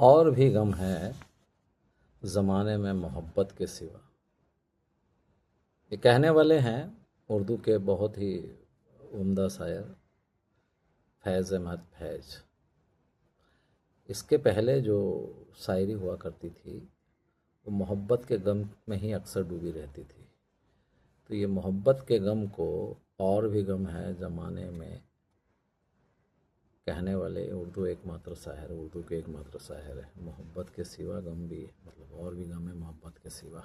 और भी गम है ज़माने में मोहब्बत के सिवा। ये कहने वाले हैं उर्दू के बहुत ही उम्दा शायर फैज़ अहमद फैज़। इसके पहले जो शायरी हुआ करती थी वो मोहब्बत के गम में ही अक्सर डूबी रहती थी। तो ये मोहब्बत के गम को और भी गम है ज़माने में कहने वाले उर्दू के एकमात्र शायर है। मोहब्बत के सिवा गम भी है, मतलब और भी गम है मोहब्बत के सिवा।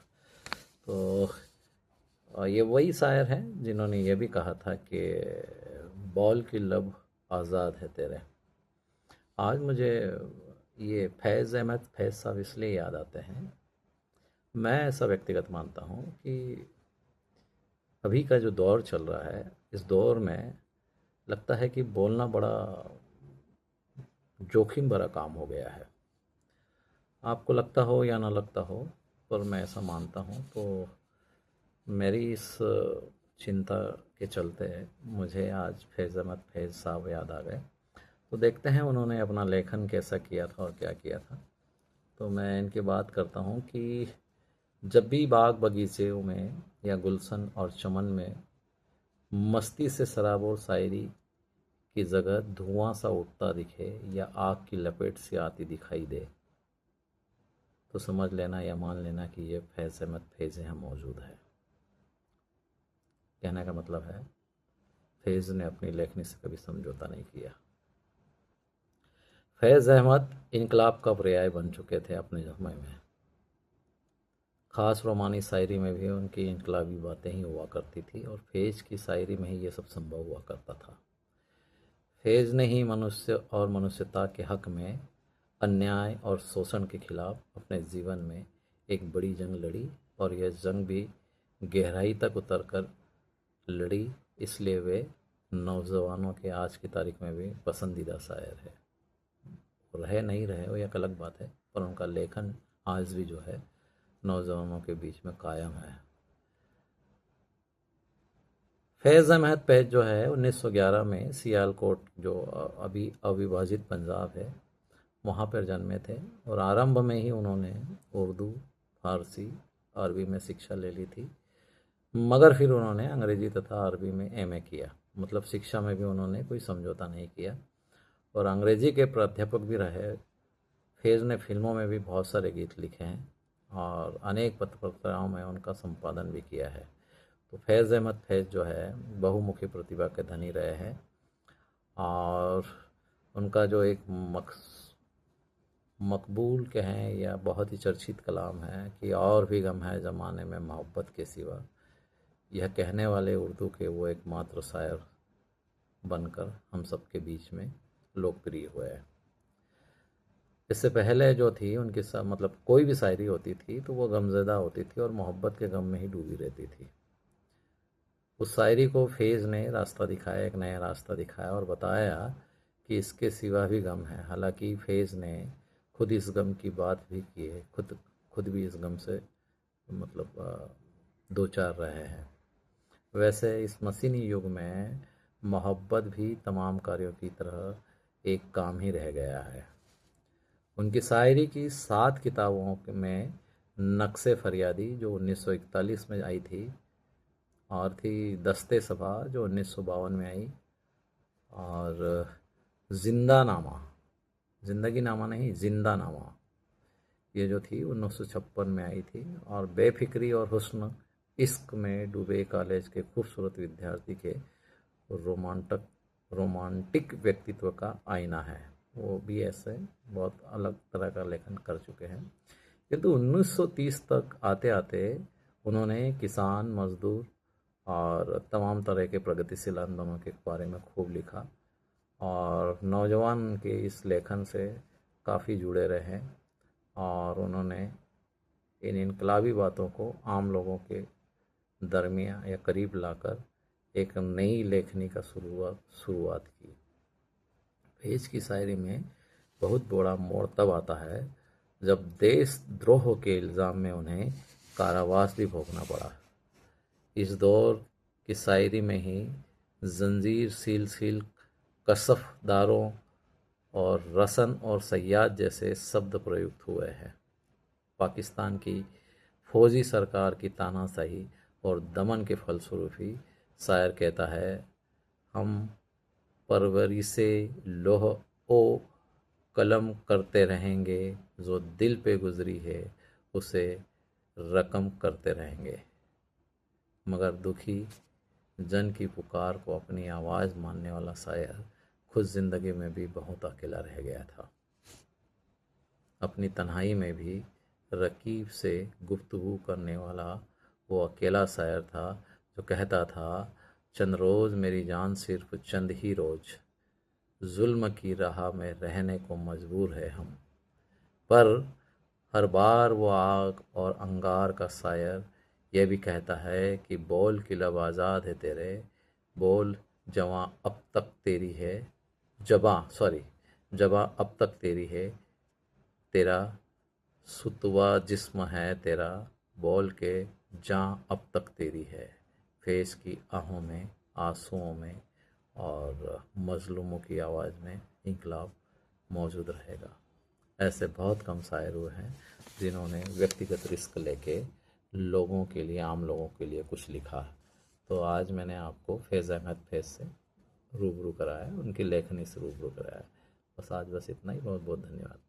तो ये वही शायर हैं जिन्होंने ये भी कहा था कि बॉल की लब आज़ाद है तेरे। आज मुझे ये फैज़ अहमद फैज़ साहब इसलिए याद आते हैं। मैं ऐसा व्यक्तिगत मानता हूँ कि अभी का जो दौर चल रहा है, इस दौर में लगता है कि बोलना बड़ा जोखिम भरा काम हो गया है। आपको लगता हो या ना लगता हो, पर मैं ऐसा मानता हूँ। तो मेरी इस चिंता के चलते मुझे आज फैज़ अहमद फैज़ साहब याद आ गए। तो देखते हैं उन्होंने अपना लेखन कैसा किया था और क्या किया था। तो मैं इनकी बात करता हूँ कि जब भी बाग बगीचों में या गुलशन और चमन में मस्ती से सराबोर शायरी की जगह धुआं सा उठता दिखे या आग की लपेट से आती दिखाई दे, तो समझ लेना या मान लेना कि ये फैज़ अहमद फैज़ यहाँ मौजूद है। कहने का मतलब है फैज़ ने अपनी लेखनी से कभी समझौता नहीं किया। फैज़ अहमद इनकलाब का पर्याय बन चुके थे अपने समय में। ख़ास रोमानी शायरी में भी उनकी इनकलाबी बातें ही हुआ करती थी और फैज़ की शायरी में ही ये सब संभव हुआ करता था। फैज़ ने ही मनुष्य और मनुष्यता के हक़ में अन्याय और शोषण के खिलाफ अपने जीवन में एक बड़ी जंग लड़ी और यह जंग भी गहराई तक उतर कर लड़ी। इसलिए वे नौजवानों के आज की तारीख में भी पसंदीदा शायर है। रहे नहीं रहे वो एक अलग बात है, पर उनका लेखन आज भी जो है नौजवानों के बीच में कायम है। फैज़ अहमद फैज़ जो है 1911 में सियालकोट, जो अभी अविभाजित पंजाब है, वहाँ पर जन्मे थे और आरंभ में ही उन्होंने उर्दू, फारसी, अरबी में शिक्षा ले ली थी। मगर फिर उन्होंने अंग्रेजी तथा अरबी में एमए किया। मतलब शिक्षा में भी उन्होंने कोई समझौता नहीं किया और अंग्रेजी के प्राध्यापक भी रहे। फैज़ ने फिल्मों में भी बहुत सारे गीत लिखे हैं और अनेक पत्र पत्रिकाओं में उनका संपादन भी किया है। तो फैज़ अहमद फैज़ जो है बहुमुखी प्रतिभा के धनी रहे हैं और उनका जो एक मकबूल कहें या बहुत ही चर्चित कलाम है कि और भी गम है ज़माने में मोहब्बत के सिवा, यह कहने वाले उर्दू के वो एकमात्र शायर बनकर हम सब के बीच में लोकप्रिय हुए हैं। इससे पहले जो थी उनकी मतलब कोई भी शायरी होती थी तो वो गमज़दा होती थी और मोहब्बत के गम में ही डूबी रहती थी। उस शायरी को फैज़ ने रास्ता दिखाया, एक नया रास्ता दिखाया और बताया कि इसके सिवा भी गम है। हालांकि फैज़ ने खुद इस गम की बात भी की है, खुद भी इस गम से मतलब दो चार रहे हैं। वैसे इस मशीनी युग में मोहब्बत भी तमाम कार्यों की तरह एक काम ही रह गया है। उनकी शायरी की 7 किताबों में नक्शे फरियादी जो 1941 में आई थी और थी दस्ते सबा जो 1952 में आई, और जिंदा नामा, जिंदगी नामा नहीं जिंदा नामा, ये जो थी 1956 में आई थी, और बेफिक्री और हुस्न इश्क में डूबे कॉलेज के खूबसूरत विद्यार्थी के रोमांटिक व्यक्तित्व का आईना है। वो भी ऐसे बहुत अलग तरह का लेखन कर चुके हैं। किंतु 1930 तक आते आते उन्होंने किसान, मजदूर और तमाम तरह के प्रगतिशील आंदोलनों के बारे में खूब लिखा और नौजवान के इस लेखन से काफ़ी जुड़े रहे और उन्होंने इन इनकलाबी बातों को आम लोगों के दरमिया या करीब लाकर एक नई लेखनी का शुरुआत की। फैज़ की शायरी में बहुत बड़ा मोड़ तब आता है जब देशद्रोह के इल्ज़ाम में उन्हें कारावास भी भोगना पड़ा। इस दौर की शायरी में ही जंजीर सील सील कसफदारों और रसन और सयाद जैसे शब्द प्रयुक्त हुए हैं। पाकिस्तान की फौजी सरकार की तानाशाही और दमन के फलस्वरूप ही शायर कहता है, हम परवरिशे लोह ओ कलम करते रहेंगे, जो दिल पे गुजरी है उसे रकम करते रहेंगे। मगर दुखी जन की पुकार को अपनी आवाज़ मानने वाला शायर खुद ज़िंदगी में भी बहुत अकेला रह गया था। अपनी तन्हाई में भी रकीब से गुफ्तगू करने वाला वो अकेला शायर था जो कहता था, चंद रोज़ मेरी जान सिर्फ चंद ही रोज़, जुल्म की राह में रहने को मजबूर है हम। पर हर बार वो आग और अंगार का शायर यह भी कहता है कि बोल की लब आज़ाद है तेरे, बोल जवां अब तक तेरी है, जबां अब तक तेरी है, तेरा सुतवा जिस्म है तेरा, बोल के जां अब तक तेरी है। फेस की आहों में, आंसुओं में और मजलूमों की आवाज़ में इंकलाब मौजूद रहेगा। ऐसे बहुत कम शायर हुए हैं जिन्होंने व्यक्तिगत रिस्क लेके लोगों के लिए, आम लोगों के लिए कुछ लिखा है। तो आज मैंने आपको फैज़ अहमद फैज़ से रूबरू कराया, उनकी लेखनी से रूबरू कराया। बस आज इतना ही। बहुत बहुत धन्यवाद।